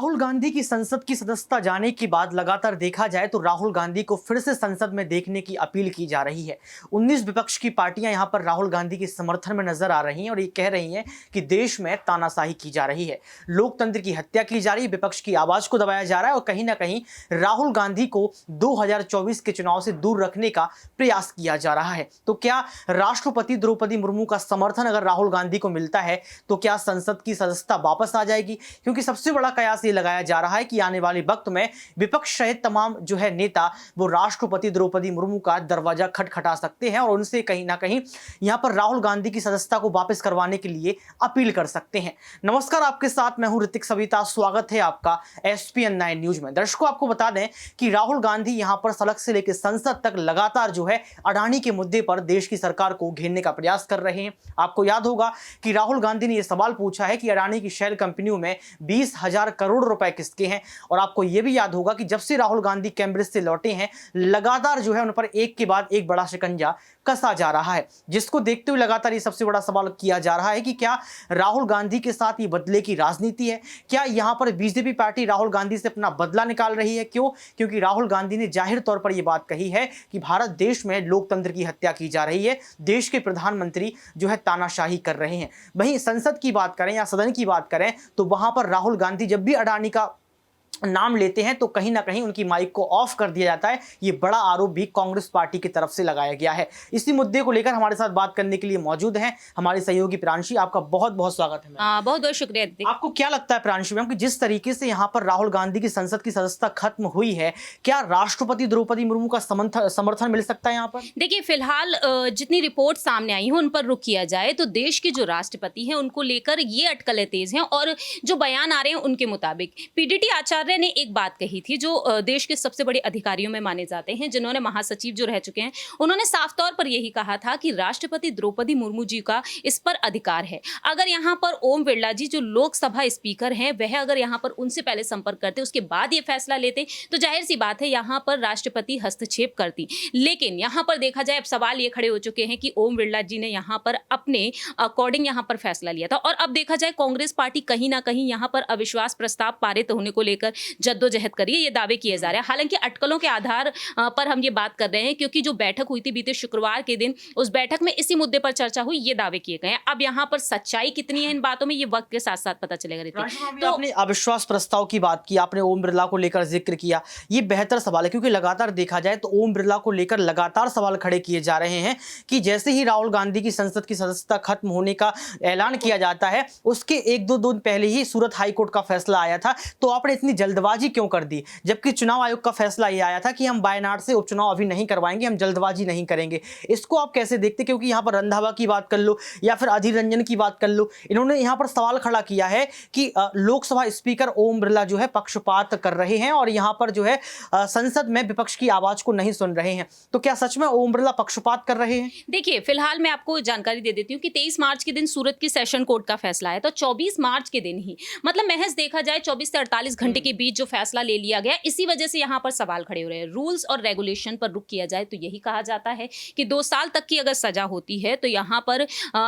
राहुल गांधी की संसद की सदस्यता जाने के बाद लगातार देखा जाए तो राहुल गांधी को फिर से संसद में देखने की अपील की जा रही है। 19 विपक्ष की पार्टियां यहां पर राहुल गांधी के समर्थन में नजर आ रही हैं और ये कह रही हैं कि देश में तानाशाही की जा रही है, लोकतंत्र की हत्या की जा रही है, विपक्ष की आवाज को दबाया जा रहा है और कहीं ना कहीं राहुल गांधी को 2024 के चुनाव से दूर रखने का प्रयास किया जा रहा है। तो क्या राष्ट्रपति द्रौपदी मुर्मू का समर्थन अगर राहुल गांधी को मिलता है तो क्या संसद की सदस्यता वापस आ जाएगी? क्योंकि सबसे बड़ा कयास ये लगाया जा रहा है कि आने वाले वक्त में विपक्ष सहित तमाम जो है नेता वो राष्ट्रपति द्रौपदी मुर्मू का दरवाजा खटखटा सकते हैं और उनसे कहीं ना कहीं यहां पर राहुल गांधी की सदस्यता को वापस करवाने के लिए अपील कर सकते हैं। नमस्कार, आपके साथ मैं हूं ऋतिक सविता। स्वागत है आपका एसपीएन 9 न्यूज में। दर्शकों, आपको बता दें कि राहुल गांधी यहां पर सड़क से लेकर संसद तक लगातार जो है अडानी के मुद्दे पर देश की सरकार को घेरने का प्रयास कर रहे हैं। आपको याद होगा कि राहुल गांधी ने यह सवाल पूछा है कि अडानी की शेल कंपनियों में 20,000 करोड़ रुपए किसके हैं। और आपको यह भी याद होगा कि जब से राहुल गांधी कैम्ब्रिज से लौटे हैं लगातार जो है उन पर एक के बाद एक बड़ा शिकंजा कसा जा रहा है, जिसको देखते हुए लगातार ये सबसे बड़ा सवाल किया जा रहा है कि क्या राहुल गांधी के साथ ये बदले की राजनीति है? क्या यहां पर बीजेपी पार्टी राहुल गांधी से अपना बदला निकाल रही है? क्यों? क्योंकि राहुल गांधी ने जाहिर तौर पर यह बात कही है कि भारत देश में लोकतंत्र की हत्या की जा रही है, देश के प्रधानमंत्री जो है तानाशाही कर रहे हैं। वहीं संसद की बात करें या सदन की बात करें तो वहां पर राहुल गांधी जब भी अडानी का नाम लेते हैं तो कहीं ना कहीं उनकी माइक को ऑफ कर दिया जाता है। ये बड़ा आरोप भी कांग्रेस पार्टी की तरफ से लगाया गया है। इसी मुद्दे को लेकर हमारे साथ बात करने के लिए मौजूद हैं हमारे सहयोगी प्रांशी। आपका बहुत बहुत स्वागत है। बहुत बहुत शुक्रिया। आपको क्या लगता है प्रांशी मैम कि जिस तरीके से यहाँ पर राहुल गांधी की संसद की सदस्यता खत्म हुई है, क्या राष्ट्रपति द्रौपदी मुर्मू का समर्थन मिल सकता है यहाँ पर? देखिए, फिलहाल जितनी रिपोर्ट सामने आई है उन पर रुक किया जाए तो देश के जो राष्ट्रपति हैं उनको लेकर ये अटकलें तेज हैं और जो बयान आ रहे हैं उनके मुताबिक पीडीटी आचार्य ने एक बात कही थी जो देश के सबसे बड़े अधिकारियों में माने जाते हैं, जिन्होंने महासचिव जो रह चुके हैं, उन्होंने साफ तौर पर यही कहा था कि राष्ट्रपति द्रौपदी मुर्मू जी का इस पर अधिकार है। अगर यहाँ पर ओम बिरला जी जो लोकसभा स्पीकर हैं वह अगर यहाँ पर उनसे पहले संपर्क करते उसके बाद ये फैसला लेते तो जाहिर सी बात है यहाँ पर राष्ट्रपति हस्तक्षेप करती। लेकिन यहाँ पर देखा जाए अब सवाल ये खड़े हो चुके हैं कि ओम बिरला जी ने यहाँ पर अपने अकॉर्डिंग यहाँ पर फैसला लिया था और अब देखा जाए कांग्रेस पार्टी कहीं ना कहीं यहाँ पर अविश्वास प्रस्ताव पारित होने को लेकर जद्दोजहद करिए, ये दावे किए जा रहे हैं। हालांकि अटकलों के आधार पर हम ये बात कर रहे हैं क्योंकि जो बैठक हुई थी बीते शुक्रवार के दिन, उस बैठक में इसी मुद्दे पर चर्चा हुई, ये दावे किए गए हैं। अब यहाँ पर सच्चाई कितनी है इन बातों में ये वक्त के साथ साथ पता चलेगा। तो आपने अविश्वास प्रस्ताव की बात की, आपने ओम बिरला को लेकर जिक्र किया, ये बेहतर सवाल है क्योंकि लगातार देखा जाए तो ओम बिरला को लेकर लगातार सवाल खड़े किए जा रहे हैं कि जैसे ही राहुल गांधी की संसद की सदस्यता खत्म होने का ऐलान किया जाता है उसके एक दो दिन पहले ही सूरत हाईकोर्ट का फैसला आया था, तो आपने इतनी जल्दबाजी क्यों कर दी? जबकि चुनाव आयोग का फैसला ये आया था कि हम वायनाड से उपचुनाव अभी नहीं करवाएंगे, हम जल्दबाजी नहीं करेंगे। इसको आप कैसे देखते? क्योंकि यहाँ पर रंधावा की बात कर लो या फिर अधीर रंजन की बात कर लो, इन्होंने यहाँ पर सवाल खड़ा किया है कि लोकसभा स्पीकर ओम बिरला जो है पक्षपात कर रहे हैं और यहाँ पर जो है संसद में विपक्ष की आवाज को नहीं सुन रहे हैं। तो क्या सच में ओम बिरला पक्षपात कर रहे हैं? देखिए, फिलहाल मैं आपको जानकारी दे देती हूँ कि 23 मार्च के दिन सूरत की सेशन कोर्ट का फैसला आया, तो 24 मार्च के दिन ही, मतलब महज देखा जाए 24 से 48 घंटे के बीच जो फैसला ले लिया गया, इसी वजह से यहाँ पर सवाल खड़े हो रहे हैं। रूल्स और रेगुलेशन पर रुक किया जाए तो यही कहा जाता है कि 2 साल तक की अगर सजा होती है तो यहाँ पर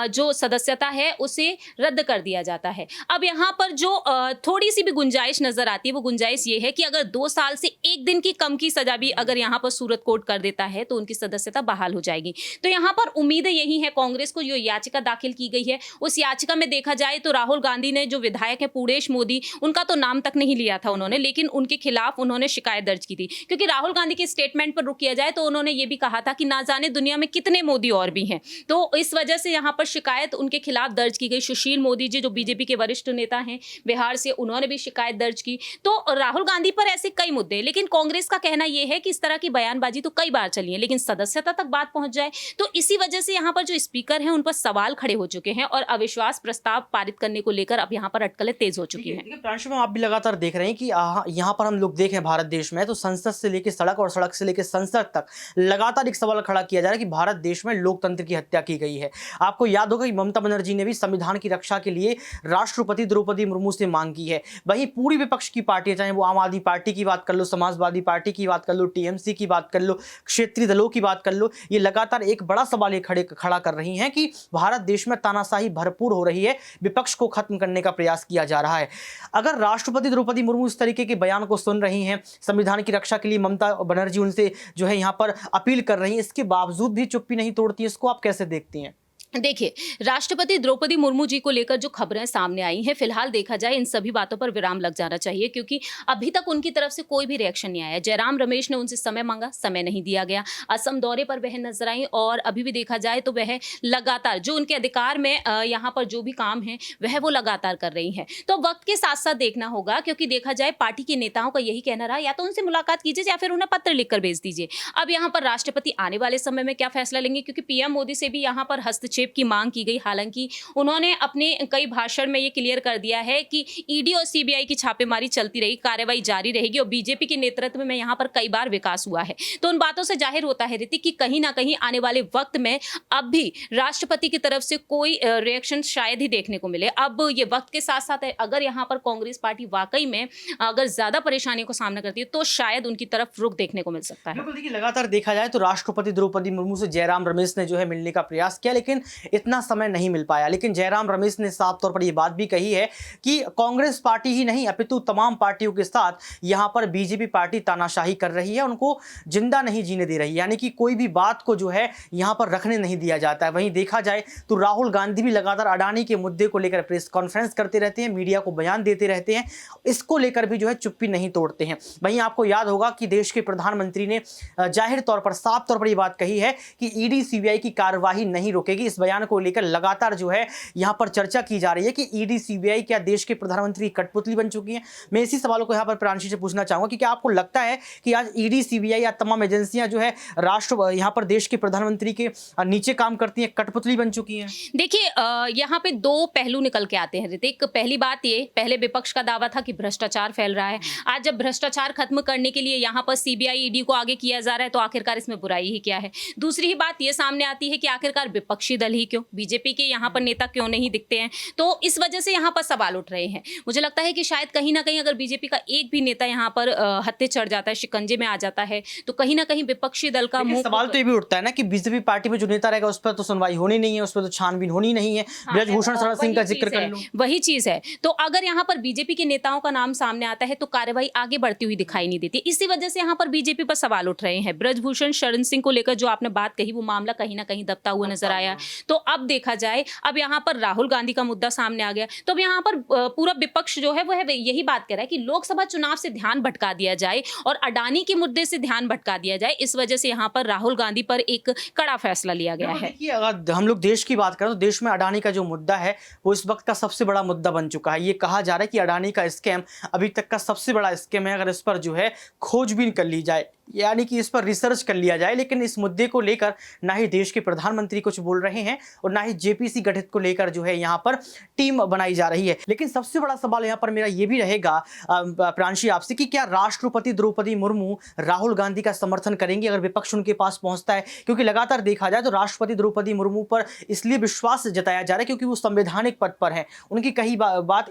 जो सदस्यता है उसे रद्द कर दिया जाता है। अब यहाँ पर जो थोड़ी सी भी गुंजाइश नजर आती है वो गुंजाइश ये है कि अगर 2 साल से 1 दिन की कम की सजा भी अगर यहाँ पर सूरत कोर्ट कर देता है तो उनकी सदस्यता बहाल हो जाएगी। तो यहाँ पर उम्मीदें यही है कांग्रेस को, जो याचिका दाखिल की गई है उस याचिका में देखा जाए तो राहुल गांधी ने, जो विधायक है पूरेश मोदी, उनका तो नाम तक नहीं लिया था उन्होंने, लेकिन उनके खिलाफ उन्होंने शिकायत दर्ज की थी क्योंकि राहुल गांधी के स्टेटमेंट पर रुक किया जाए तो उन्होंने ये भी कहा था कि ना जाने दुनिया में कितने मोदी और भी हैं। तो इस वजह से यहाँ पर शिकायत उनके खिलाफ दर्ज की गई। सुशील मोदी जी जो बीजेपी के वरिष्ठ नेता हैं बिहार से, उन्होंने भी शिकायत दर्ज की। तो राहुल गांधी पर ऐसे कई मुद्दे, लेकिन कांग्रेस का कहना यह है कि इस तरह की बयानबाजी तो कई बार चली है लेकिन सदस्यता तक बात पहुंच जाए तो इसी वजह से यहाँ पर जो स्पीकर हैं उन पर सवाल खड़े हो चुके हैं और अविश्वास प्रस्ताव पारित करने को लेकर अब यहाँ पर अटकलें तेज हो चुकी है। प्रांशु, आप भी लगातार देख रहे हैं कि यहाँ पर हम लोग देखें भारत देश में तो संसद से लेकर सड़क और सड़क से लेकर संसद तक लगातार एक सवाल खड़ा किया जा रहा है कि भारत देश में लोकतंत्र की हत्या की गई है। आपको याद होगा कि ममता बनर्जी ने भी संविधान की रक्षा के लिए राष्ट्रपति द्रौपदी मुर्मू से मांग की है। वहीं पूरी विपक्ष की पार्टियां, चाहे वो आम आदमी पार्टी की बात कर लो, समाजवादी पार्टी की बात कर लो, टीएमसी की बात कर लो, क्षेत्रीय दलों की बात कर लो, ये लगातार एक बड़ा सवाल ये खड़ा कर रही हैं कि भारत देश में तानाशाही भरपूर हो रही है, विपक्ष को खत्म करने का प्रयास किया जा रहा है। अगर राष्ट्रपति द्रौपदी मुर्मू इस तरीके के बयान को सुन रही हैं, संविधान की रक्षा के लिए ममता बनर्जी उनसे जो है यहाँ पर अपील कर रही हैं, इसके बावजूद भी चुप्पी नहीं तोड़ती, इसको आप कैसे देखती हैं? देखिए, राष्ट्रपति द्रौपदी मुर्मू जी को लेकर जो खबरें सामने आई हैं, फिलहाल देखा जाए इन सभी बातों पर विराम लग जाना चाहिए, क्योंकि अभी तक उनकी तरफ से कोई भी रिएक्शन नहीं आया। जयराम रमेश ने उनसे समय मांगा, समय नहीं दिया गया। असम दौरे पर वह नजर आई और अभी भी देखा जाए तो वह लगातार जो उनके अधिकार में यहाँ पर जो भी काम है वह वो लगातार कर रही हैं। तो वक्त के साथ साथ देखना होगा, क्योंकि देखा जाए पार्टी के नेताओं का यही कहना रहा, या तो उनसे मुलाकात कीजिए या फिर उन्हें पत्र लिखकर भेज दीजिए। अब यहाँ पर राष्ट्रपति आने वाले समय में क्या फैसला लेंगे, क्योंकि पीएम मोदी से भी यहाँ पर हस्तक्षेप की मांग की गई। हालांकि उन्होंने अपने कई भाषण में ये क्लियर कर दिया है कि ईडी और सीबीआई की छापेमारी चलती रहेगी, कार्रवाई जारी रहेगी और बीजेपी के नेतृत्व में यहाँ पर कई बार विकास हुआ है। तो उन बातों से जाहिर होता है ऋतिक कि कहीं ना कहीं आने वाले वक्त में अब भी राष्ट्रपति की तरफ से कोई रिएक्शन शायद ही देखने को मिले। अब ये वक्त के साथ साथ अगर यहाँ पर कांग्रेस पार्टी वाकई में अगर ज्यादा परेशानियों का सामना करती है तो शायद उनकी तरफ रुख देखने को मिल सकता है। बिल्कुल, देखिए लगातार देखा जाए तो राष्ट्रपति द्रौपदी मुर्मू से जयराम रमेश ने जो है मिलने का प्रयास किया, लेकिन इतना समय नहीं मिल पाया। लेकिन जयराम रमेश ने साफ तौर पर यह बात भी कही है कि कांग्रेस पार्टी ही नहीं अपितु तमाम पार्टियों के साथ यहां पर बीजेपी पार्टी तानाशाही कर रही है, उनको जिंदा नहीं जीने दे रही, यानी कि कोई भी बात को जो है यहां पर रखने नहीं दिया जाता है। वहीं देखा जाए तो राहुल गांधी भी लगातार अडानी के मुद्दे को लेकर प्रेस कॉन्फ्रेंस करते रहते हैं, मीडिया को बयान देते रहते हैं, इसको लेकर भी जो है चुप्पी नहीं तोड़ते हैं। वहीं आपको याद होगा कि देश के प्रधानमंत्री ने जाहिर तौर पर साफ तौर पर यह बात कही है कि ईडी सीबीआई की कार्यवाही नहीं रोकेगी। इस बयान को लेकर लगातार जो है यहां पर चर्चा की जा रही है कि ईडी सीबीआई क्या देश के प्रधानमंत्री की कठपुतली बन चुकी हैं। मैं इसी सवालों को यहां पर प्रांशी से पूछना चाहूंगा कि क्या आपको लगता है कि आज ईडी सीबीआई या तमाम एजेंसियां जो है राष्ट्र यहां पर देश के प्रधानमंत्री के नीचे काम करती हैं, कठपुतली बन चुकी हैं? देखिए, यहाँ पे दो पहलू निकल के आते हैं ऋतिक। पहली बात ये, पहले विपक्ष का दावा था कि भ्रष्टाचार फैल रहा है। आज जब भ्रष्टाचार खत्म करने के लिए यहाँ पर सीबीआई ईडी को आगे किया जा रहा है तो आखिरकार इसमें बुराई ही क्या है। दूसरी ही बात ये सामने आती है कि आखिरकार विपक्षी दल ही क्यों, बीजेपी के यहाँ पर नेता क्यों नहीं दिखते हैं। तो इस वजह से यहाँ पर सवाल उठ रहे हैं। मुझे लगता है कि शायद कहीं ना कहीं अगर बीजेपी का एक भी नेता यहाँ पर हत्थे चढ़ जाता है, शिकंजे में आ जाता है, तो कहीं ना कहीं विपक्षी दल का मुंह सवाल तो ये भी उठता है ना कि बीजेपी पार्टी में जो नेता रहेगा उस पर तो सुनवाई होनी नहीं है, उस पर तो छानबीन होनी नहीं है। ब्रजभूषण शरण सिंह का जिक्र कर लो, वही चीज है। तो अगर यहाँ पर बीजेपी के नेताओं का नाम सामने आता है तो कार्रवाई आगे बढ़ती हुई दिखाई नहीं देती। इसी वजह से यहाँ पर बीजेपी पर सवाल उठ रहे हैं। ब्रजभूषण शरण सिंह को लेकर जो आपने बात कही वो मामला कहीं ना कहीं दबता हुआ नजर आया। तो अब देखा जाए, अब यहाँ पर राहुल गांधी का मुद्दा सामने आ गया, तो अब यहाँ पर पूरा विपक्ष जो है वह यही बात कह रहा है कि लोकसभा चुनाव से ध्यान भटका दिया जाए और अडानी के मुद्दे से ध्यान भटका दिया जाए। इस वजह से यहाँ पर राहुल गांधी पर एक कड़ा फैसला लिया गया है। देखिए, अगर हम लोग देश की बात करें तो देश में अडानी का जो मुद्दा है वो इस वक्त का सबसे बड़ा मुद्दा बन चुका है। ये कहा जा रहा है कि अडानी का स्कैम अभी तक का सबसे बड़ा स्कैम है। अगर इस पर जो है खोजबीन कर ली जाए, यानी कि इस पर रिसर्च कर लिया जाए, लेकिन इस मुद्दे को लेकर ना ही देश के प्रधानमंत्री कुछ बोल रहे हैं और ना ही जेपीसी गठित को लेकर जो है यहाँ पर टीम बनाई जा रही है। लेकिन सबसे बड़ा सवाल यहाँ पर मेरा ये भी रहेगा प्रांशी आपसे कि क्या राष्ट्रपति द्रौपदी मुर्मू राहुल गांधी का समर्थन करेंगी अगर विपक्ष उनके पास पहुंचता है? क्योंकि लगातार देखा जाए तो राष्ट्रपति द्रौपदी मुर्मू पर इसलिए विश्वास जताया जा रहा है क्योंकि वो संवैधानिक पद पर है, उनकी कही बात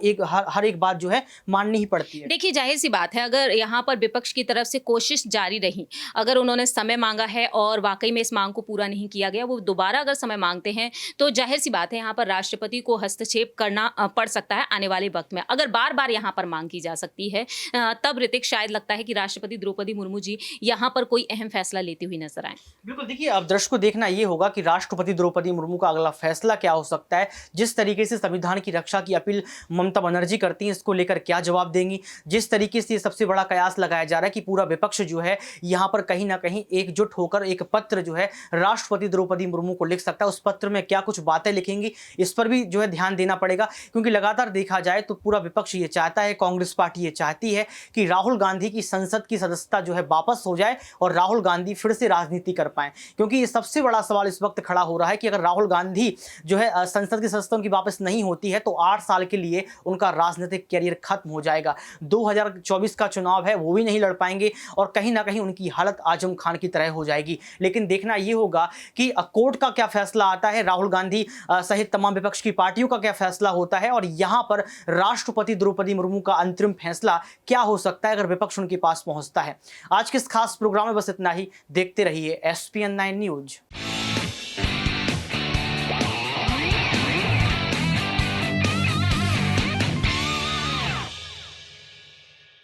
हर एक बात जो है माननी ही पड़ती है। देखिए, जाहिर सी बात है, अगर यहाँ पर विपक्ष की तरफ से कोशिश जारी रही, अगर उन्होंने समय मांगा है और वाकई में इस मांग को पूरा नहीं किया गया, वो दोबारा अगर समय मांगते हैं तो जाहिर सी बात है यहाँ पर राष्ट्रपति को हस्तक्षेप करना पड़ सकता है आने वाले वक्त में। अगर बार बार यहाँ पर मांग की जा सकती है तब ऋतिक शायद लगता है कि राष्ट्रपति द्रौपदी मुर्मू जी यहाँ पर कोई अहम फैसला लेती हुई नजर आए। बिल्कुल, देखिए अब दर्शक को देखना ये होगा कि राष्ट्रपति द्रौपदी मुर्मू का अगला फैसला क्या हो सकता है। जिस तरीके से संविधान की रक्षा की अपील ममता बनर्जी करती हैं, इसको लेकर क्या जवाब देंगी। जिस तरीके से सबसे बड़ा कयास लगाया जा रहा है कि पूरा विपक्ष जो है यहाँ पर कहीं ना कहीं एकजुट होकर एक पत्र जो है राष्ट्रपति द्रौपदी मुर्मू को लिख सकता है। उस पत्र में क्या कुछ बातें लिखेंगी इस पर भी जो है ध्यान देना पड़ेगा, क्योंकि लगातार देखा जाए तो पूरा विपक्ष ये चाहता है, कांग्रेस पार्टी ये चाहती है कि राहुल गांधी की संसद की सदस्यता जो है वापस हो जाए और राहुल गांधी फिर से राजनीति कर पाए। क्योंकि ये सबसे बड़ा सवाल इस वक्त खड़ा हो रहा है कि अगर राहुल गांधी जो है संसद की सदस्यता उनकी वापस नहीं होती है तो 8 साल के लिए उनका राजनीतिक कैरियर खत्म हो जाएगा। 2024 का चुनाव है वो भी नहीं लड़ पाएंगे और कहीं ना कहीं उनकी हालत आजम खान की तरह हो जाएगी। लेकिन देखना यह होगा कि कोर्ट का क्या फैसला आता है, राहुल गांधी सहित तमाम विपक्ष की पार्टियों का क्या फैसला होता है और यहां पर राष्ट्रपति द्रौपदी मुर्मू का अंतरिम फैसला क्या हो सकता है अगर विपक्ष उनके पास पहुंचता है। आज के इस खास प्रोग्राम में बस इतना ही। देखते रहिए SPN9 न्यूज।